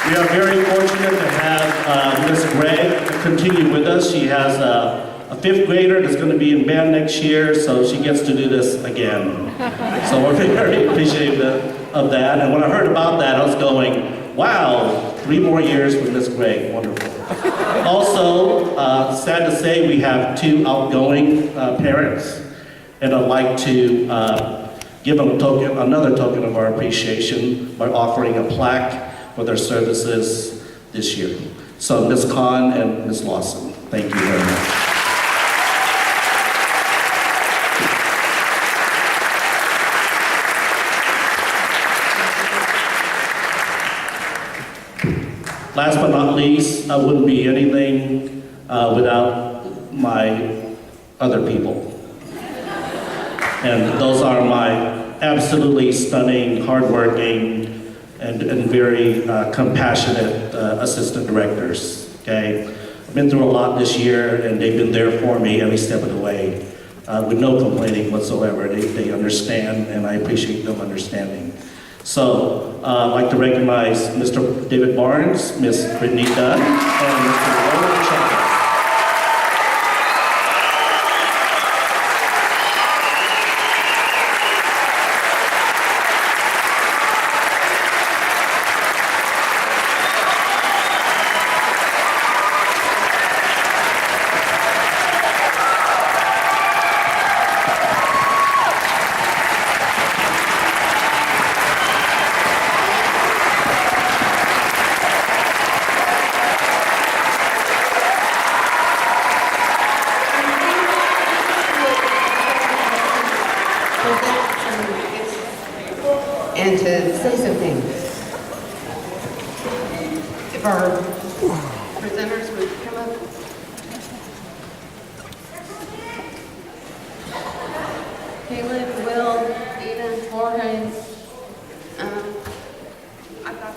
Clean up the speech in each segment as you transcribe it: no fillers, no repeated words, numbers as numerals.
We are very fortunate to have Miss Gregg continue with us. She has a fifth grader that's going to be in band next year, so she gets to do this again. So we're very appreciative of that. And when I heard about that, I was going, wow, 3 more years with Miss Gregg, wonderful. Also, sad to say, we have 2 outgoing parents, and I'd like to give them another token of our appreciation by offering a plaque for their services this year. So Ms. Khan and Ms. Lawson, thank you very much. Last but not least, I wouldn't be anything without my other people. And those are my absolutely stunning, hardworking, and very compassionate assistant directors, okay? I've been through a lot this year, and they've been there for me every step of the way, with no complaining whatsoever. They understand, and I appreciate them understanding. So, I'd like to recognize Mr. David Barnes, Ms. Brittany Dunn, and Mr. Roland Chavez. And to say something. If our presenters would come up. Caleb, Will, Eden, Jorge. I've got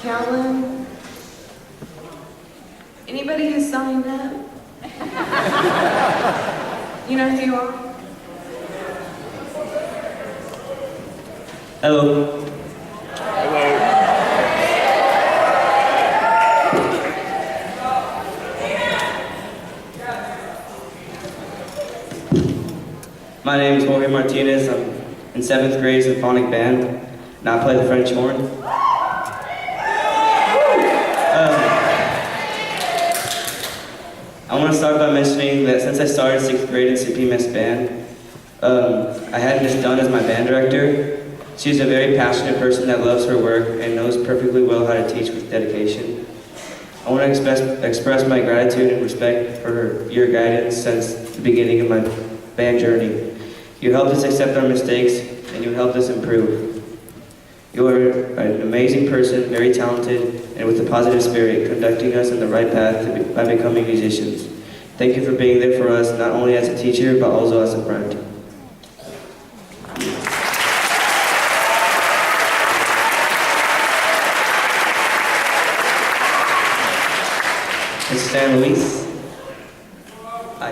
Callan. Anybody who's signed up? You know who you are? Hello. My name is Jorge Martinez. I'm in 7th grade symphonic band, and I play the French horn. I want to start by mentioning that since I started 6th grade in CPMS band, I had Miss Dunn as my band director. She's a very passionate person that loves her work and knows perfectly well how to teach with dedication. I want to express my gratitude and respect for your guidance since the beginning of my band journey. You helped us accept our mistakes, and you helped us improve. You are an amazing person, very talented, and with a positive spirit, conducting us in the right path by becoming musicians. Thank you for being there for us, not only as a teacher, but also as a friend. Mr. San Luis. Hi.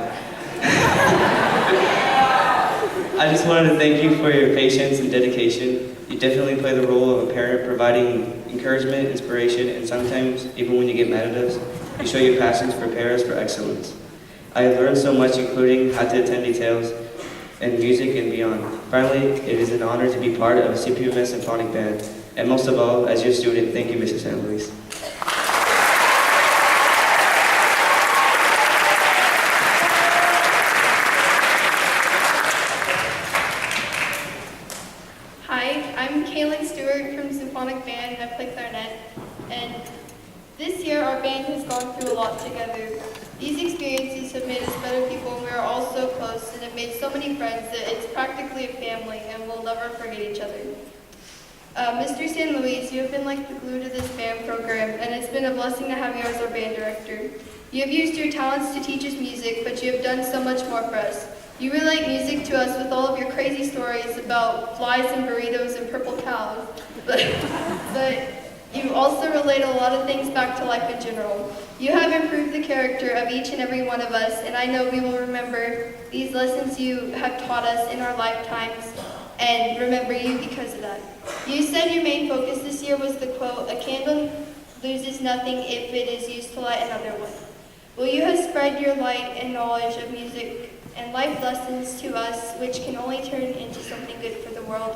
I just wanted to thank you for your patience and dedication. You definitely play the role of a parent, providing encouragement, inspiration, and sometimes, even when you get mad at us, you show your passion to prepare us for excellence. I have learned so much, including how to attend details and music and beyond. Finally, it is an honor to be part of a CPMS Symphonic Band. And most of all, as your student, thank you, Mrs. San Luis. Symphonic band and I play clarinet, and this year our band has gone through a lot together. These experiences have made us better people, and we are all so close and have made so many friends that it's practically a family and we'll never forget each other. Mr. San Luis, you have been like the glue to this band program, and it's been a blessing to have you as our band director. You have used your talents to teach us music, but you have done so much more for us. You relate music to us with all of your crazy stories about flies and burritos and purple cows, but you also relate a lot of things back to life in general. You have improved the character of each and every one of us, and I know we will remember these lessons you have taught us in our lifetimes and remember you because of that. You said your main focus this year was the quote, "A candle loses nothing if it is used to light another one." Will you have spread your light and knowledge of music and life lessons to us, which can only turn into something good for the world?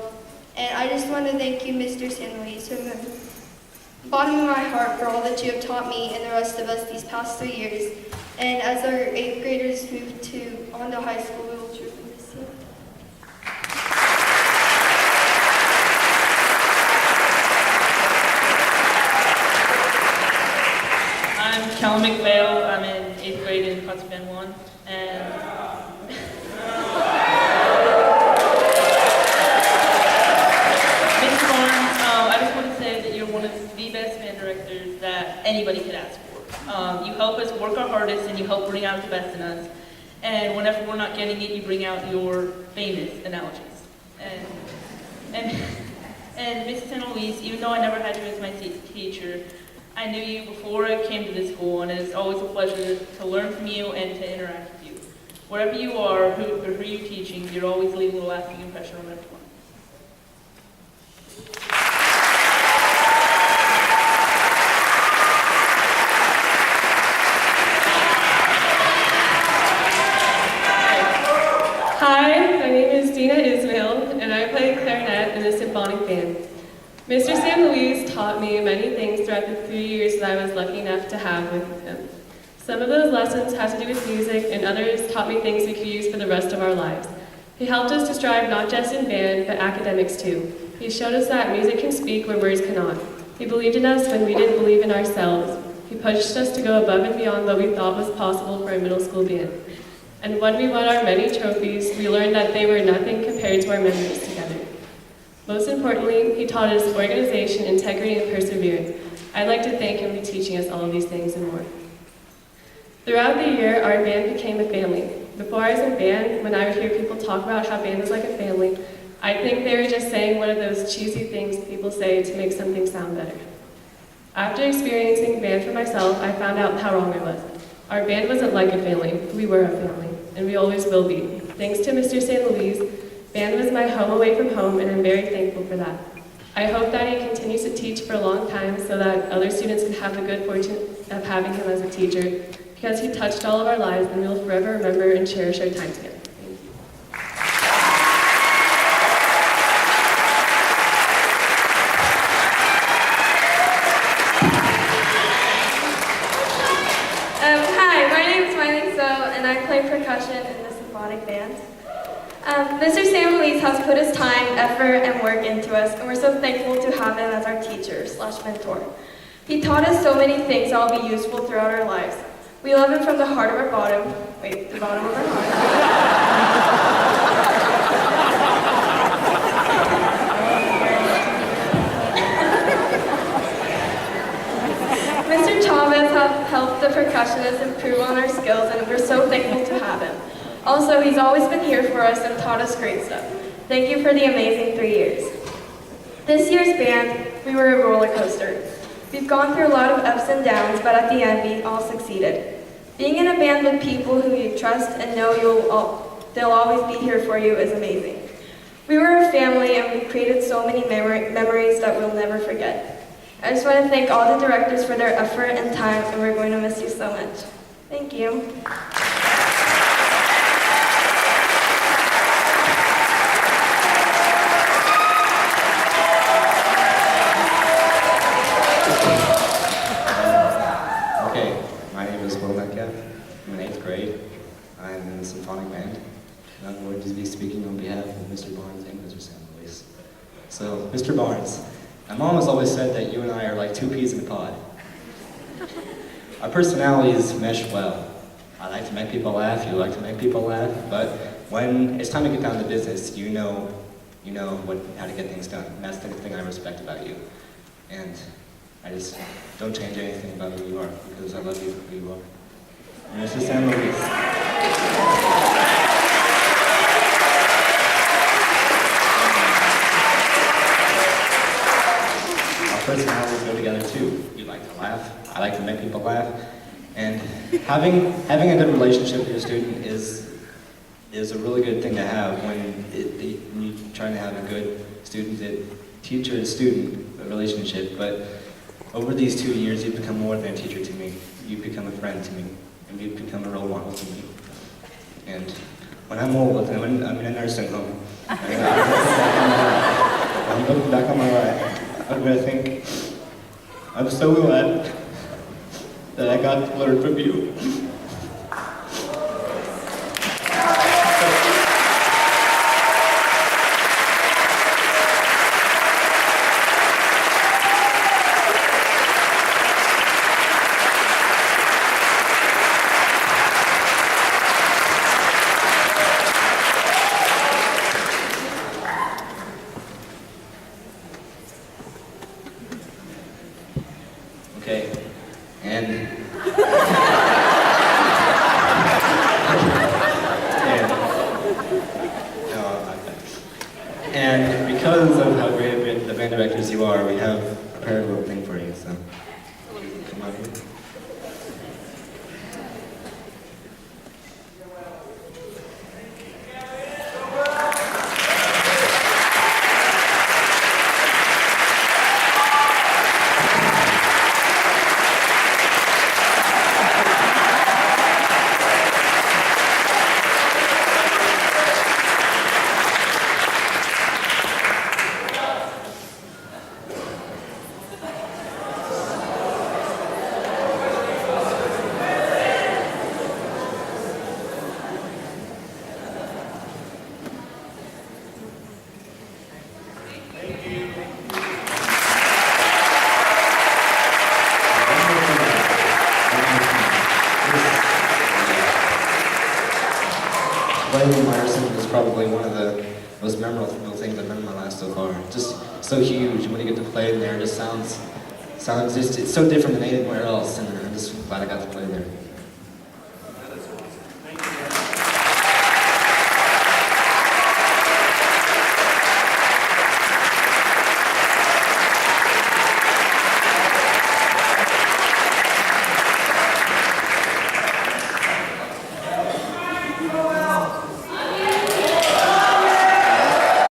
And I just want to thank you, Mr. San Luis, from the bottom of my heart for all that you have taught me and the rest of us these past 3 years. And as our 8th graders move on to high school, we will truly miss you. I'm Callum McPhail. I'm in 8th grade in concert band 1, and Mr. Barnes, I just want to say that you're one of the best band directors that anybody could ask for. You help us work our hardest, and you help bring out the best in us. And whenever we're not getting it, you bring out your famous analogies. And Mrs. San Luis, even though I never had you as my teacher, I knew you before I came to this school, and it's always a pleasure to learn from you and to interact with you. Wherever you are, who you're teaching, you're always leaving a lasting impression on everyone. Hi, my name is Dina Ismail, and I play clarinet in the symphonic band. Mr. San Luis taught me many things throughout the 3 years that I was lucky enough to have with him. Some of those lessons had to do with music, and others taught me things we could use for the rest of our lives. He helped us to strive not just in band, but academics too. He showed us that music can speak where words cannot. He believed in us when we didn't believe in ourselves. He pushed us to go above and beyond what we thought was possible for a middle school band. And when we won our many trophies, we learned that they were nothing compared to our memories together. Most importantly, he taught us organization, integrity, and perseverance. I'd like to thank him for teaching us all of these things and more. Throughout the year, our band became a family. Before I was in band, when I would hear people talk about how band is like a family, I'd think they were just saying one of those cheesy things people say to make something sound better. After experiencing band for myself, I found out how wrong I was. Our band wasn't like a family, we were a family, and we always will be. Thanks to Mr. San Luis, band was my home away from home, and I'm very thankful for that. I hope that he continues to teach for a long time so that other students can have the good fortune of having him as a teacher, because he touched all of our lives, and we will forever remember and cherish our time together. Thank you. Hi, my name is Miley So, and I play percussion in the symphonic band. Mr. San Luis has put his time, effort, and work into us, and we're so thankful to have him as our teacher/mentor. He taught us so many things that will be useful throughout our lives. We love him from the heart of our bottom, the bottom of our heart. Mr. Chavez has helped the percussionists improve on our skills, and we're so thankful to have him. Also, he's always been here for us and taught us great stuff. Thank you for the amazing 3 years. This year's band, we were a roller coaster. We've gone through a lot of ups and downs, but at the end, we all succeeded. Being in a band with people who you trust and know they'll always be here for you is amazing. We were a family, and we created so many memories that we'll never forget. I just want to thank all the directors for their effort and time, and we're going to miss you so much. Thank you. I'm in 8th grade. I'm in the symphonic band. And I'm going to be speaking on behalf of Mr. Barnes and Mr. San Luis. So, Mr. Barnes, my mom has always said that you and I are like two peas in a pod. Our personalities mesh well. I like to make people laugh, you like to make people laugh, but when it's time to get down to business, you know how to get things done. And that's the thing I respect about you. And I just don't change anything about who you are, because I love you for who you are. Mr. San Luis. Our personalities go together too. You like to laugh, I like to make people laugh. And having a good relationship with your student is a really good thing to have when you're trying to have a good student. It teacher and student relationship, but over these 2 years, you've become more than a teacher to me. You've become a friend to me, and you've become a role model to me. And when I'm old, I'm in a nursing home, and I'm looking back on my life, I'm gonna think, I'm so glad that I got to learn from you. Okay, and and because of how great the band directors you are, we have prepared a little thing for you. So come on in. Playing in Myerson is probably one of the most memorable things I've done in my life so far. Just so huge, and when you get to play in there, it just sounds just, it's so different than anywhere else, and I'm just glad I got to play there.